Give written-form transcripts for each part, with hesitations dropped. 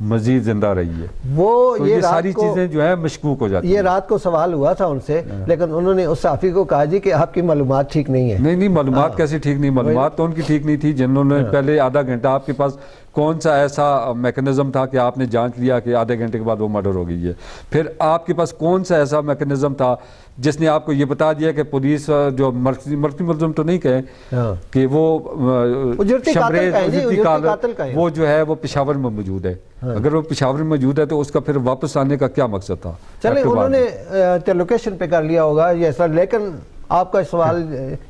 مزید زندہ رہی ہے. وہ یہ ساری چیزیں جو ہیں مشکوک ہو جاتی ہیں. یہ رات کو سوال ہوا تھا ان سے, لیکن انہوں نے اس صحافی کو کہا جی کہ آپ کی معلومات ٹھیک نہیں ہے. نہیں معلومات کیسے ٹھیک نہیں, معلومات تو ان کی ٹھیک نہیں تھی. جنہوں نے پہلے آدھا گھنٹہ آپ کے پاس کون سا ایسا میکنزم تھا کہ آپ نے جانچ لیا کہ آدھے گھنٹے کے بعد وہ مرڈر ہو گئی ہے؟ پھر آپ کے پاس کون سا ایسا میکنزم تھا جس نے آپ کو یہ بتا دیا کہ پولیس جو مرکزی ملزم تو نہیں کہے کہ وہ شمریز قاتل وہ جو ہے وہ پشاور میں موجود ہے. اگر وہ پشاور میں موجود ہے تو اس کا پھر واپس آنے کا کیا مقصد تھا؟ چلیں انہوں نے لوکیشن پہ کر لیا ہوگا یہ ایسا, لیکن آپ کا سوال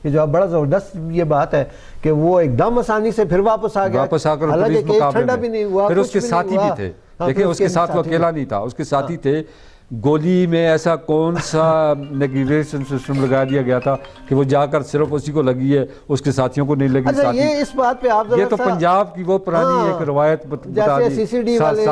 یہ جو بڑا زبردست یہ بات ہے کہ وہ ایک دم آسانی سے پھر واپس آ گیا, واپس آ کر حالانکہ کیس ٹھنڈا بھی نہیں ہوا, پھر اس کے ساتھی بھی تھے. دیکھیں اس کے ساتھ وہ اکیلا نہیں تھا, اس کے ساتھی تھے. گولی میں ایسا کون سا نیگیویشن سسٹم لگا دیا گیا تھا کہ وہ جا کر صرف اسی کو لگی ہے, اس کے ساتھیوں کو نہیں لگی. یہ اس بات پہ آپ یہ تو پنجاب کی وہ پرانی ایک روایت بتا دی, سی سی ڈی والے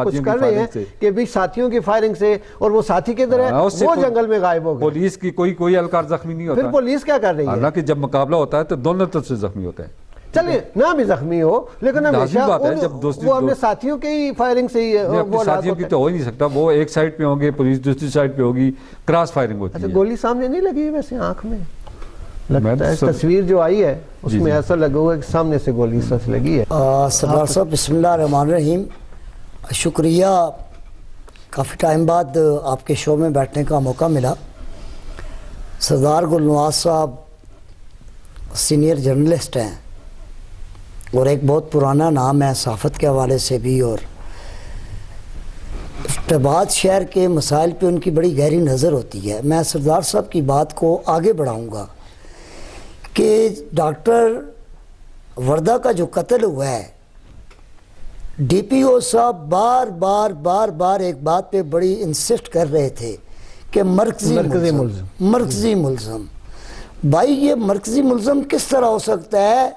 کچھ کر رہے ہیں کہ بھی ساتھیوں کی فائرنگ سے, اور وہ ساتھی کدھر ہے, وہ جنگل میں غائب ہو گئے. پولیس کی کوئی اہلکار زخمی نہیں ہوتا. پھر پولیس کیا کر رہی ہے؟ حالانکہ جب مقابلہ ہوتا ہے تو دونوں طرف سے زخمی ہوتے ہیں. چلیے نہ بھی زخمی ہو, لیکن ہمیشہ وہ اپنے ساتھیوں کی فائرنگ سے ہی, اپنے ساتھیوں کی تو ہو ہی نہیں سکتا. وہ ایک سائڈ پہ ہوں گے, پولیس دوسری سائڈ پہ ہوگی, کراس فائرنگ ہوتی ہے. گولی سامنے نہیں لگی ویسے آنکھ میں لگتا ہے, تصویر جو آئی ہے اس میں ایسا لگا ہوا ہے کہ سامنے سے گولی سچ لگی ہے. سردار صاحب بسم اللہ الرحمن الرحیم, شکریہ. کافی ٹائم بعد آپ کے شو میں بیٹھنے کا موقع ملا. سردار گلنواز صاحب سینئر جرنلسٹ ہیں اور ایک بہت پرانا نام ہے صحافت کے حوالے سے بھی, اور افتاباد شہر کے مسائل پہ ان کی بڑی گہری نظر ہوتی ہے. میں سردار صاحب کی بات کو آگے بڑھاؤں گا کہ ڈاکٹر وردہ کا جو قتل ہوا ہے, ڈی پی او صاحب بار بار بار بار ایک بات پہ بڑی انسسٹ کر رہے تھے کہ مرکزی ملزم. بھائی یہ مرکزی ملزم کس طرح ہو سکتا ہے؟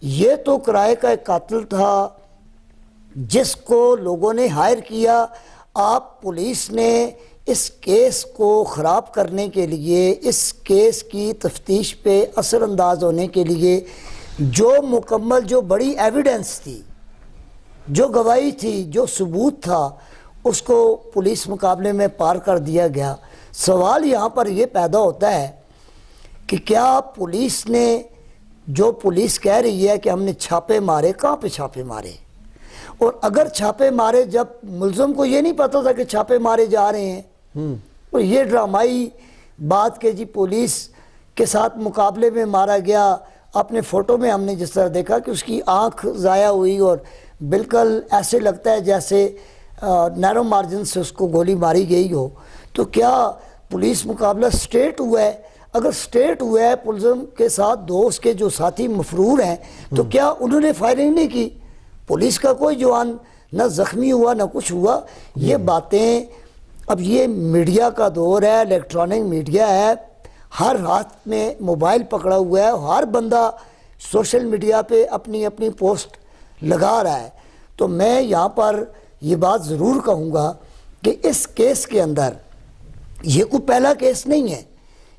یہ تو کرائے کا ایک قاتل تھا جس کو لوگوں نے ہائر کیا. آپ پولیس نے اس کیس کو خراب کرنے کے لیے, اس کیس کی تفتیش پہ اثر انداز ہونے کے لیے جو مکمل, جو بڑی ایویڈنس تھی, جو گواہی تھی, جو ثبوت تھا, اس کو پولیس مقابلے میں پار کر دیا گیا. سوال یہاں پر یہ پیدا ہوتا ہے کہ کیا پولیس نے, جو پولیس کہہ رہی ہے کہ ہم نے چھاپے مارے, کہاں پہ چھاپے مارے؟ اور اگر چھاپے مارے, جب ملزم کو یہ نہیں پتا تھا کہ چھاپے مارے جا رہے ہیں, اور یہ ڈرامائی بات کہ جی پولیس کے ساتھ مقابلے میں مارا گیا. اپنے فوٹو میں ہم نے جس طرح دیکھا کہ اس کی آنکھ ضائع ہوئی اور بالکل ایسے لگتا ہے جیسے نیرو مارجن سے اس کو گولی ماری گئی ہو. تو کیا پولیس مقابلہ سٹیٹ ہوا ہے؟ اگر سٹیٹ ہوا ہے ملزم کے ساتھ دو اس کے جو ساتھی مفرور ہیں, تو کیا انہوں نے فائرنگ نہیں کی؟ پولیس کا کوئی جوان نہ زخمی ہوا نہ کچھ ہوا. یہ باتیں, اب یہ میڈیا کا دور ہے, الیکٹرانک میڈیا ہے, ہر ہاتھ میں موبائل پکڑا ہوا ہے, ہر بندہ سوشل میڈیا پہ اپنی اپنی پوسٹ لگا رہا ہے. تو میں یہاں پر یہ بات ضرور کہوں گا کہ اس کیس کے اندر یہ کوئی پہلا کیس نہیں ہے.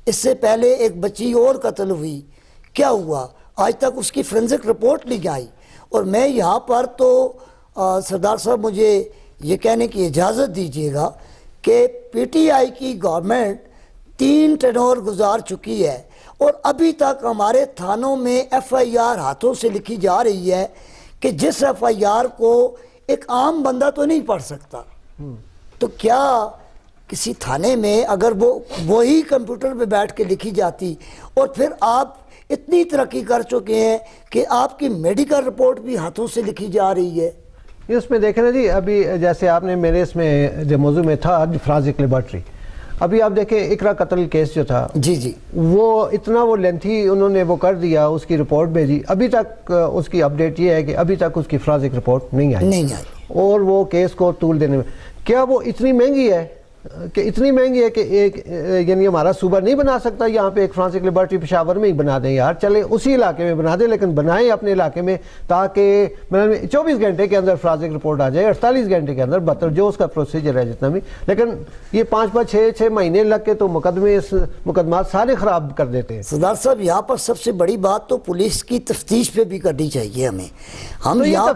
اس سے پہلے ایک بچی اور قتل ہوئی, کیا ہوا آج تک اس کی فورینزک رپورٹ نہیں آئی. اور میں یہاں پر تو سردار صاحب مجھے یہ کہنے کی اجازت دیجیے گا کہ پی ٹی آئی کی گورنمنٹ 3 ٹینور گزار چکی ہے, اور ابھی تک ہمارے تھانوں میں ایف آئی آر ہاتھوں سے لکھی جا رہی ہے کہ جس ایف آئی آر کو ایک عام بندہ تو نہیں پڑھ سکتا. تو کیا کسی تھانے میں اگر وہی کمپیوٹر پہ بیٹھ کے لکھی جاتی, اور پھر آپ اتنی ترقی کر چکے ہیں کہ آپ کی میڈیکل رپورٹ بھی ہاتھوں سے لکھی جا رہی ہے. اس میں دیکھیں نا جی, ابھی جیسے آپ نے میرے اس میں جو موضوع میں تھا فرانسک لیبارٹری, ابھی آپ دیکھیں اقرا قتل کیس جو تھا, جی وہ اتنا وہ لینتھی انہوں نے وہ کر دیا, اس کی رپورٹ بھیجی, ابھی تک اس کی اپڈیٹ یہ ہے کہ ابھی تک اس کی فرانسک رپورٹ نہیں آئی, اور وہ کیس کو طول دینے میں, کیا وہ اتنی مہنگی ہے کہ اتنی مہنگی ہے کہ ایک یعنی ہمارا صوبہ نہیں بنا سکتا یہاں پہ ایک فرانسک لیبارٹری پشاور میں ہی بنا دیں یار، چلے اسی علاقے میں بنا دیں، لیکن بنائیں اپنے علاقے میں تاکہ 24 گھنٹے کے اندر فرانسک رپورٹ آ جائے، 48 گھنٹے کے اندر 72 جو اس کا پروسیجر ہے جتنا بھی، لیکن یہ 5-6 مہینے لگ کے تو مقدمات سارے خراب کر دیتے ہیں۔ سردار صاحب یہاں پر سب سے بڑی بات تو پولیس کی تفتیش پہ بھی کرنی چاہیے ہمیں، ہم یہاں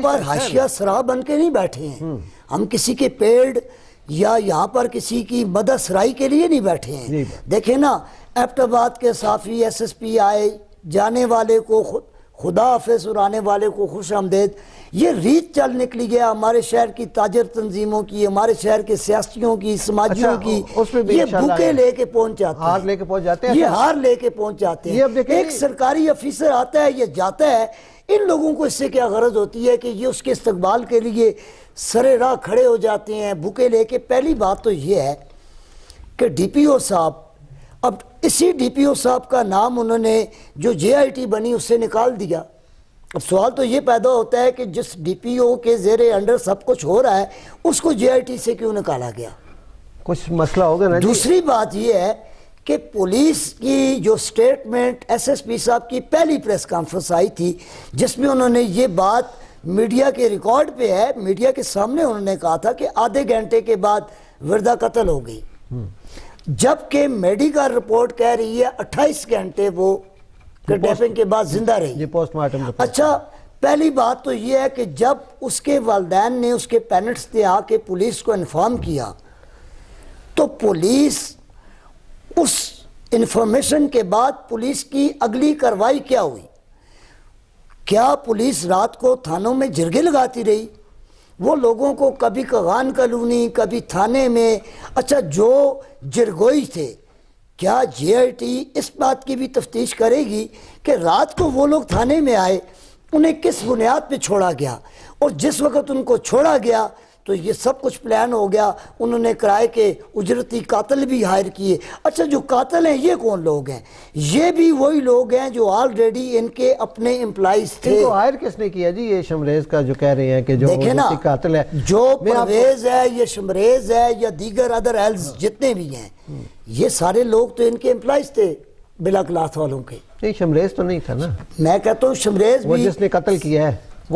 پر حاشیہ سرا بن کے نہیں بیٹھے ہیں، ہم کسی کے پیڑ یا یہاں پر کسی کی مدد سرائی کے لیے نہیں بیٹھے ہیں۔ دیکھیں نا ایبٹ آباد کے صافی ایس ایس پی آئے، جانے والے کو خدا حافظ اور آنے والے کو خوش آمدید، یہ ریت چل نکلی گیا ہمارے شہر کی تاجر تنظیموں کی، ہمارے شہر کے سیاسیوں کی، سماجیوں کی، یہ بھوکے لے کے پہنچ جاتے ہیں، یہ ہار لے کے پہنچ جاتے ہیں۔ ایک سرکاری افیسر آتا ہے، یہ جاتا ہے، ان لوگوں کو اس سے کیا غرض ہوتی ہے کہ یہ اس کے استقبال کے لیے سرے راہ کھڑے ہو جاتے ہیں بھوکے لے کے۔ پہلی بات تو یہ ہے کہ ڈی پی او صاحب، اب اسی ڈی پی او صاحب کا نام انہوں نے جو جے آئی ٹی بنی اس سے نکال دیا۔ اب سوال تو یہ پیدا ہوتا ہے کہ جس ڈی پی او کے زیر انڈر سب کچھ ہو رہا ہے اس کو جے آئی ٹی سے کیوں نکالا گیا؟ کچھ مسئلہ ہوگا نا۔ دوسری بات یہ ہے کہ پولیس کی جو سٹیٹمنٹ ایس ایس پی صاحب کی پہلی پریس کانفرنس آئی تھی جس میں انہوں نے یہ بات میڈیا کے ریکارڈ پہ ہے، میڈیا کے سامنے انہوں نے کہا تھا کہ آدھے گھنٹے کے بعد وردہ قتل ہو گئی، جبکہ میڈیکل رپورٹ کہہ رہی ہے 28 گھنٹے وہ کڈنیپنگ کے بعد زندہ رہی۔ یہ پوسٹ مارٹم رپورٹ۔ اچھا پہلی بات تو یہ ہے کہ جب اس کے والدین نے اس کے پیرنٹس نے آ کے پولیس کو انفارم کیا تو پولیس اس انفارمیشن کے بعد پولیس کی اگلی کارروائی کیا ہوئی؟ کیا پولیس رات کو تھانوں میں جرگے لگاتی رہی؟ وہ لوگوں کو کبھی کغان کالونی کبھی تھانے میں، اچھا جو جرگوئی تھے، کیا جے آئی ٹی اس بات کی بھی تفتیش کرے گی کہ رات کو وہ لوگ تھانے میں آئے انہیں کس بنیاد پہ چھوڑا گیا، اور جس وقت ان کو چھوڑا گیا تو یہ سب کچھ پلان ہو گیا، انہوں نے کرائے کے اجرتی قاتل بھی ہائر کیے۔ اچھا جو قاتل ہیں یہ کون لوگ ہیں؟ یہ بھی وہی لوگ ہیں جو آلریڈی ان کے اپنے امپلائیز تھے۔ ان کو ہائر کس نے کیا جی؟ یہ شمریز کا جو کہہ رہے ہیں کہ جو قاتل ہے، جو پرویز ہے، یہ شمریز ہے یا دیگر ادر ایلز جتنے بھی ہیں، یہ سارے لوگ تو ان کے امپلائیز تھے بلا کلاس والوں کے۔ نہیں شمریز تو نہیں تھا نا، میں کہتا ہوں شمریز بھی، جس نے قتل کیا ہے،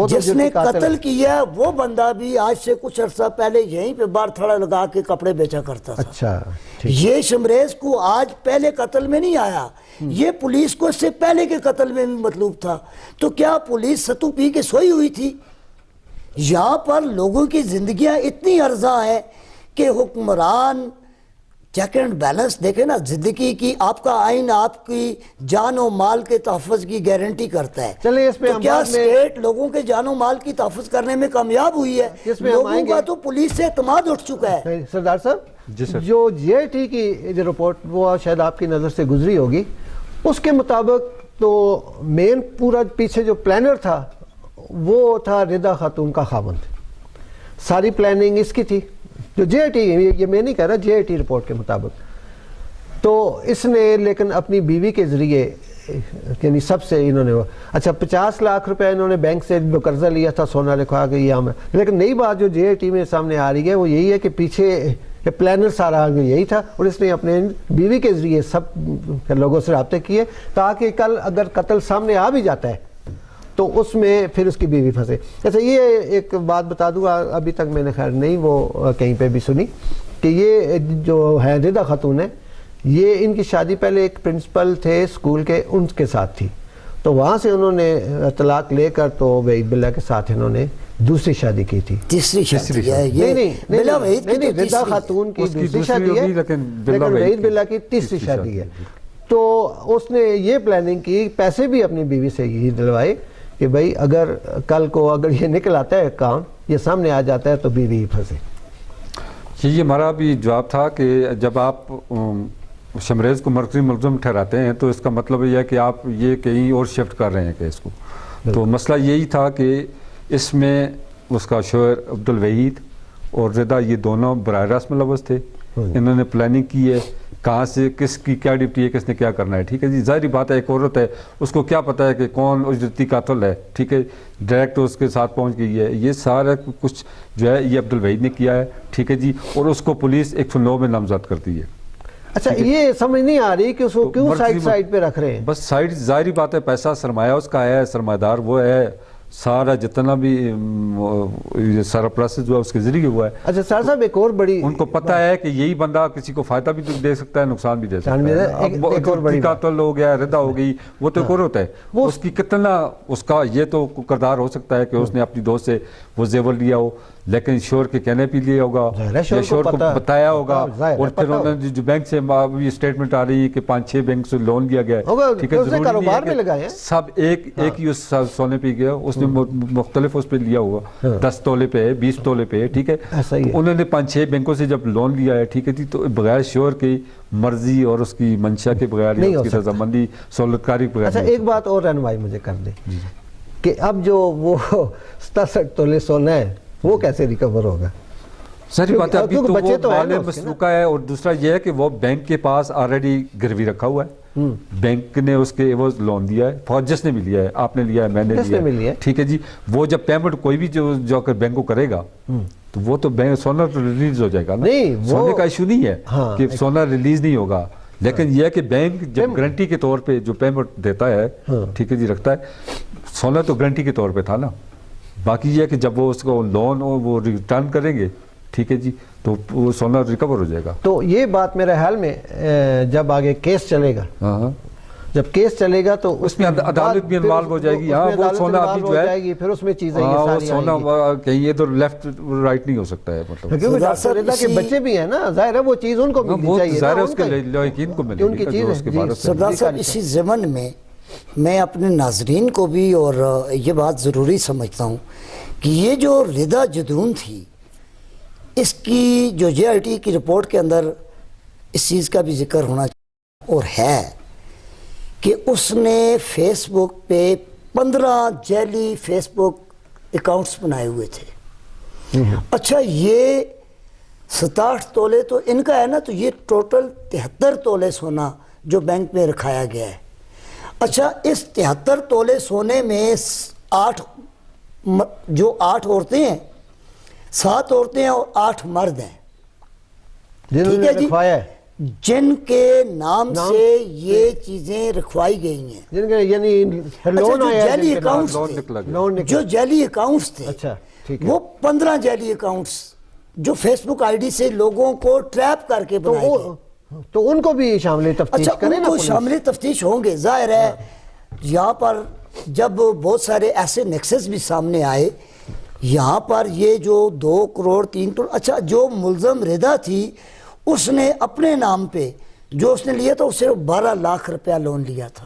جس نے قتل کیا وہ بندہ بھی آج سے کچھ عرصہ پہلے یہیں پہ بار تھڑا لگا کے کپڑے بیچا کرتا تھا۔ اچھا یہ شمریز کو آج پہلے قتل میں نہیں آیا، یہ پولیس کو اس سے پہلے کے قتل میں بھی مطلوب تھا۔ تو کیا پولیس ستو پی کے سوئی ہوئی تھی؟ یہاں پر لوگوں کی زندگیاں اتنی ارزاں ہیں کہ حکمران چیک اینڈ بیلنس دیکھیں نا، زندگی کی آپ کا آئین آپ کی جان و مال کے تحفظ کی گارنٹی کرتا ہے۔ چلیں اس پہ تو کیا اسٹیٹ لوگوں کے جان و مال کی تحفظ کرنے میں کامیاب ہوئی ہے؟ لوگوں کا تو پولیس سے اعتماد اٹھ چکا ہے۔ سردار صاحب جو جے آئی ٹی کی جو رپورٹ وہ شاید آپ کی نظر سے گزری ہوگی، اس کے مطابق تو مین پورا پیچھے جو پلانر تھا وہ تھا رضا خاتون کا خاوند، ساری پلاننگ اس کی تھی جو جے آئی ٹی، یہ میں نہیں کہہ رہا، جے آئی ٹی رپورٹ کے مطابق۔ تو اس نے لیکن اپنی بیوی کے ذریعے یعنی سب سے انہوں نے اچھا 50 لاکھ روپے انہوں نے بینک سے جو قرضہ لیا تھا، سونا لکھوا کے یہ ہم، لیکن نئی بات جو جے آئی ٹی میں سامنے آ رہی ہے وہ یہی ہے کہ پیچھے پلانر سارا یہی تھا، اور اس نے اپنے بیوی کے ذریعے سب لوگوں سے رابطے کیے تاکہ کل اگر قتل سامنے آ بھی جاتا ہے تو اس میں پھر اس کی بیوی پھنسے۔ اچھا یہ ایک بات بتا دوں، ابھی تک میں نے خیر نہیں وہ کہیں پہ بھی سنی کہ یہ جو ہے رضا خاتون ہے، یہ ان کی شادی پہلے ایک پرنسپل تھے اسکول کے، ان کے ساتھ تھی، تو وہاں سے انہوں نے طلاق لے کر تو وحید بلّہ کے ساتھ انہوں نے دوسری شادی کی تھی۔ تیسری شادی ہے نہیں، رضا خاتون کی دوسری شادی ہے لیکن وحید بلّہ کی تیسری شادی ہے۔ تو اس نے یہ پلاننگ کی، پیسے بھی اپنی بیوی سے یہی دلوائے کہ بھائی اگر کل کو اگر یہ نکل آتا ہے کام، یہ سامنے آ جاتا ہے تو بیوی ہی پھنسے۔ یہ ہمارا بھی جواب تھا کہ جب آپ شمریز کو مرکزی ملزم ٹھہراتے ہیں تو اس کا مطلب یہ ہے کہ آپ یہ کہیں اور شفٹ کر رہے ہیں کیس کو۔ تو مسئلہ یہی تھا کہ اس میں اس کا شوہر عبدالوحید اور رضا یہ دونوں براہ راست ملوث تھے، انہوں نے پلاننگ کی ہے, کہاں سے کس کی کیا ڈیوٹی ہے, کس نے کیا کرنا ہے. ٹھیک ہے جی, ظاہری بات ہے ایک عورت ہے, اس کو کیا پتہ ہے کہ کون اجرتی قاتل ہے. ٹھیک ہے, ڈائریکٹ اس کے ساتھ پہنچ گئی ہے. یہ سارا کچھ جو ہے یہ عبدالوحید نے کیا ہے. ٹھیک ہے جی, اور اس کو پولیس 109 میں نامزد کرتی ہے. اچھا, یہ سمجھ نہیں آ رہی کہ اس کو کیوں سائڈ پہ رکھ رہے ہیں. بس سائڈ, ظاہری بات ہے پیسہ سرمایہ اس کا ہے, سرمایہ دار وہ ہے, سارا جتنا بھی سرپلس جو ہے اس کے ذریعے ہوا ہے. اچھا سر صاحب, ایک اور بڑی, ان کو پتہ ہے کہ یہی بندہ کسی کو فائدہ بھی دے سکتا ہے, نقصان بھی دے سکتا ہے. ایک اور بڑی قاتل ہو گیا, ردا ہو گئی, وہ تو ایک اور ہوتا ہے. اس کی کتنا اس کا یہ تو کردار ہو سکتا ہے کہ اس نے اپنی دوست سے وہ زیور لیا ہو, لیکن شور کے کہنے پہ لیا ہوگا, یا شور کو بتایا ہوگا, اور پھر انہوں نے جو بینک سے اسٹیٹمنٹ آ رہی ہے کہ 5-6 بینک سے لون لیا گیا ہے. ٹھیک ہے, ضروری نہیں ہے کہ سب ایک ہی اس سونے پہ گیا, اس نے مختلف اس پہ لیا ہوا, 10 تولے پہ ہے, 20 تولے پہ ہے. ٹھیک ہے, انہوں نے 5-6 بینکوں سے جب لون لیا ہے. ٹھیک ہے جی, تو بغیر شور کی مرضی اور اس کی منشا کے بغیر, اس کی رضامندی سہولتکاری کے بغیر. اچھا, ایک بات اور رہنمائی مجھے کر دیں کہ اب جو وہ 67 تولے سونا ہے وہ کیسے ریکور ہوگا. ساری بات ہے, ابھی تو وہ مال مسروقہ ہے, اور دوسرا یہ ہے کہ وہ بینک کے پاس آلریڈی گروی رکھا ہوا ہے. بینک نے اس کے وہ لون دیا ہے, جس نے بھی لیا ہے, آپ نے لیا ہے, میں نے لیا ہے. ٹھیک ہے جی, وہ جب پیمنٹ کوئی بھی جو کر بینک کو کرے گا تو وہ تو سونا ریلیز ہو جائے گا نا. سونے کا ایشو نہیں ہے کہ سونا ریلیز نہیں ہوگا, لیکن یہ ہے کہ بینک جب گارنٹی کے طور پہ جو پیمنٹ دیتا ہے, ٹھیک ہے جی, رکھتا ہے, سونا تو گارنٹی کے طور پہ تھا نا. باقی یہ ہے کہ جب وہ اس کو لون وہ ریٹرن کریں گے, ٹھیک ہے جی, تو وہ سونا ریکور ہو جائے گا. تو یہ بات میرے خیال میں جب آگے کیس چلے گا, جب کیس چلے گا تو اس میں عدالت بھی انوالو ہو جائے گی. ہاں, وہ سونا ابھی جو ہے پھر اس میں چیزیں یہ ساری سونا کہیں ادھر لیفٹ رائٹ نہیں ہو سکتا ہے, مطلب کیونکہ ڈاکٹر رضا کے بچے بھی ہیں نا, ظاہر ہے وہ چیز ان کو ملنی چاہیے, ظاہر ہے اس کے لائقین کو ملے گی. سردار صاحب, اسی ضمن میں میں اپنے ناظرین کو بھی اور یہ بات ضروری سمجھتا ہوں کہ یہ جو رضا جدون تھی, اس کی جو جے آئی ٹی کی رپورٹ کے اندر اس چیز کا بھی ذکر ہونا چاہیے اور ہے کہ اس نے فیس بک پہ 15 جعلی فیس بک اکاؤنٹس بنائے ہوئے تھے. اچھا, یہ 67 تولے تو ان کا ہے نا, تو یہ ٹوٹل 73 تولے سونا جو بینک میں رکھایا گیا ہے. اچھا, اس 73 تولے سونے میں 8 عورتیں ہیں, 7 عورتیں ہیں اور 8 مرد ہیں, ٹھیک ہے جی, جن کے نام سے یہ چیزیں رکھوائی گئی ہیں, یعنی جو جعلی اکاؤنٹس تھے وہ 15 جعلی اکاؤنٹس جو فیس بک آئی ڈی سے لوگوں کو ٹریپ کر کے بنائے گئے. تو ان کو بھی شامل تفتیش کریں نا, ان کو شامل تفتیش ہوں گے. ظاہر ہے یہاں پر جب بہت سارے ایسے نیکسس بھی سامنے آئے, یہاں پر یہ جو 2 کروڑ 3 کروڑ, اچھا جو ملزم رضا تھی اس نے اپنے نام پہ جو اس نے لیا تھا اس سے 12 لاکھ روپیہ لون لیا تھا.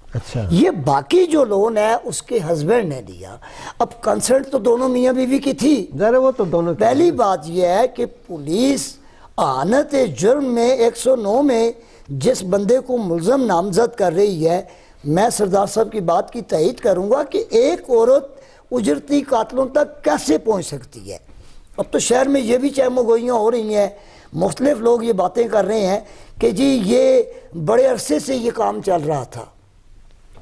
اچھا, یہ باقی جو لون ہے اس کے ہسبینڈ نے لیا. اب کنسنٹ تو دونوں میاں بیوی کی تھی, وہ تو دونوں. پہلی بات یہ ہے کہ پولیس اعانت جرم میں 109 میں جس بندے کو ملزم نامزد کر رہی ہے, میں سردار صاحب کی بات کی تائید کروں گا کہ ایک عورت اجرتی قاتلوں تک کیسے پہنچ سکتی ہے. اب تو شہر میں یہ بھی چہم گوئیاں ہو رہی ہیں, مختلف لوگ یہ باتیں کر رہے ہیں کہ جی یہ بڑے عرصے سے یہ کام چل رہا تھا.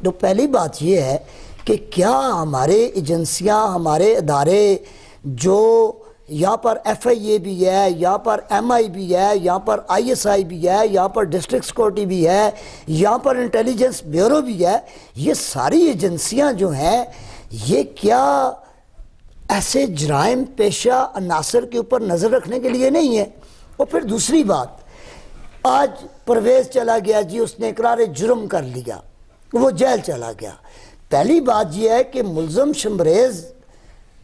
تو پہلی بات یہ ہے کہ کیا ہمارے ایجنسیاں, ہمارے ادارے جو یہاں پر ایف آئی اے بھی ہے, یہاں پر ایم آئی بھی ہے, یہاں پر آئی ایس آئی بھی ہے, یہاں پر ڈسٹرکٹ سیکورٹی بھی ہے, یہاں پر انٹیلیجنس بیورو بھی ہے, یہ ساری ایجنسیاں جو ہیں یہ کیا ایسے جرائم پیشہ عناصر کے اوپر نظر رکھنے کے لیے نہیں ہے؟ اور پھر دوسری بات, آج پرویز چلا گیا جی, اس نے اقرار جرم کر لیا, وہ جیل چلا گیا. پہلی بات یہ ہے کہ ملزم شمریز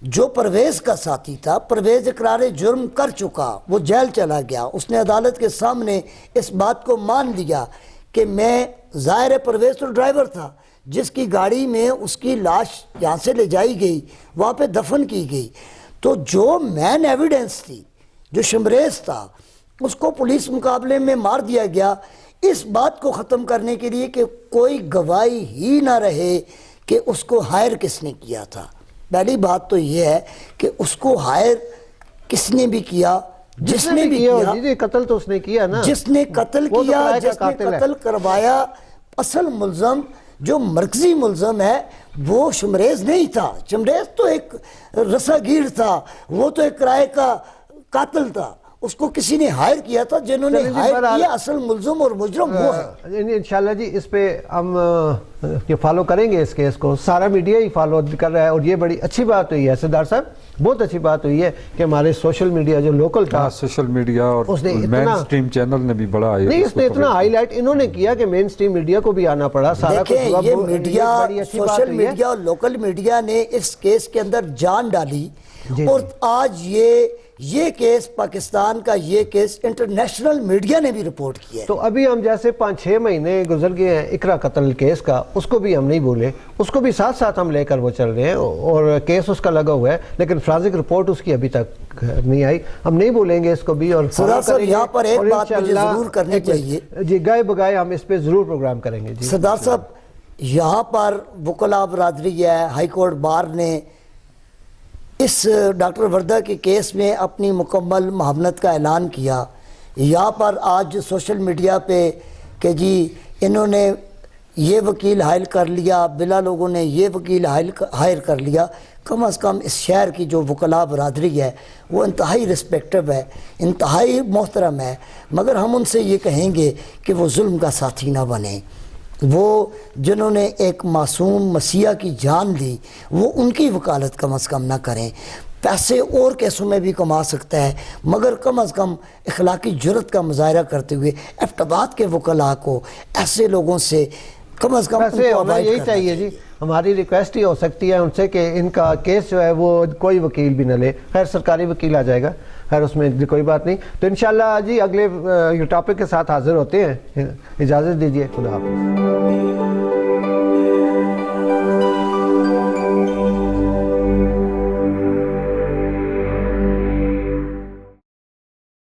جو پرویز کا ساتھی تھا, پرویز اقرار جرم کر چکا, وہ جیل چلا گیا, اس نے عدالت کے سامنے اس بات کو مان لیا کہ میں, ظاہر ہے پرویز تو ڈرائیور تھا جس کی گاڑی میں اس کی لاش یہاں سے لے جائی گئی, وہاں پہ دفن کی گئی, تو جو مین ایویڈنس تھی, جو شمریز تھا, اس کو پولیس مقابلے میں مار دیا گیا. اس بات کو ختم کرنے کے لیے کہ کوئی گواہی ہی نہ رہے کہ اس کو ہائر کس نے کیا تھا. پہلی بات تو یہ ہے کہ اس کو ہائر کس نے بھی کیا, جس نے بھی کیا، جی قتل تو اس نے کیا نا، جس نے قتل کیا، جس نے قتل کروایا، اصل ملزم جو مرکزی ملزم ہے وہ شمریز نہیں تھا. شمریز تو ایک رسا گیر تھا، وہ تو ایک کرائے کا قاتل تھا، اس کو کسی نے ہائر کیا تھا. جنہوں نے ہائر کیا اصل ملزم اور مجرم وہ ہے. انشاءاللہ جی اس پہ ہم یہ فالو کریں گے اس کیس کو، سارا میڈیا ہی فالو کر رہا ہے، اور یہ بڑی اچھی بات ہوئی ہے سردار صاحب، بہت اچھی بات ہوئی ہے کہ ہمارے سوشل میڈیا جو لوکل تھا، سوشل میڈیا اور مین سٹریم چینل نے بھی بڑا نہیں، اس نے اتنا ہائی لائٹ انہوں نے کیا کہ مین سٹریم میڈیا کو بھی آنا پڑا. سارا دیکھیں یہ میڈیا، سوشل میڈیا اور لوکل میڈیا نے اس کیس کے اندر جان ڈالی، اور آج یہ کیس پاکستان کا، یہ کیس انٹرنیشنل میڈیا نے بھی رپورٹ کیا ہے. تو ابھی ہم جیسے 5-6 مہینے گزر گئے ہیں اقرا قتل کیس کا، اس کو بھی ہم نہیں بھولے، اس کو بھی ساتھ ساتھ ہم لے کر وہ چل رہے ہیں، اور کیس اس کا لگا ہوا ہے، لیکن فرانسک رپورٹ اس کی ابھی تک نہیں آئی. ہم نہیں بھولیں گے اس کو بھی، اور سردار صاحب یہاں پر ایک بات مجھے ضرور کرنی چاہیے جی، گائے بگائے ہم اس پہ ضرور پروگرام کریں گے. جی سردار صاحب، یہاں پر وکلاء برادری ہے، ہائی کورٹ بار نے اس ڈاکٹر وردہ کے کیس میں اپنی مکمل معاونت کا اعلان کیا. یہاں پر آج سوشل میڈیا پہ کہ جی انہوں نے یہ وکیل ہائر کر لیا، بلا لوگوں نے یہ وکیل ہائر کر لیا. کم از کم اس شہر کی جو وکلاء برادری ہے وہ انتہائی رسپیکٹو ہے، انتہائی محترم ہے، مگر ہم ان سے یہ کہیں گے کہ وہ ظلم کا ساتھی نہ بنیں. وہ جنہوں نے ایک معصوم مسیحا کی جان لی، وہ ان کی وکالت کم از کم نہ کریں. پیسے اور کیسوں میں بھی کما سکتا ہے، مگر کم از کم اخلاقی جرت کا مظاہرہ کرتے ہوئے ایبٹ آباد کے وکلاء کو ایسے لوگوں سے کم از کم ویسے ہونا یہی چاہیے. جی ہماری ریکویسٹ ہی ہو سکتی ہے ان سے کہ ان کا کیس جو ہے وہ کوئی وکیل بھی نہ لے، خیر سرکاری وکیل آ جائے گا، خیر اس میں کوئی بات نہیں. تو انشاءاللہ جی اگلے ٹاپک کے ساتھ حاضر ہوتے ہیں. اجازت دیجیے، خدا حافظ.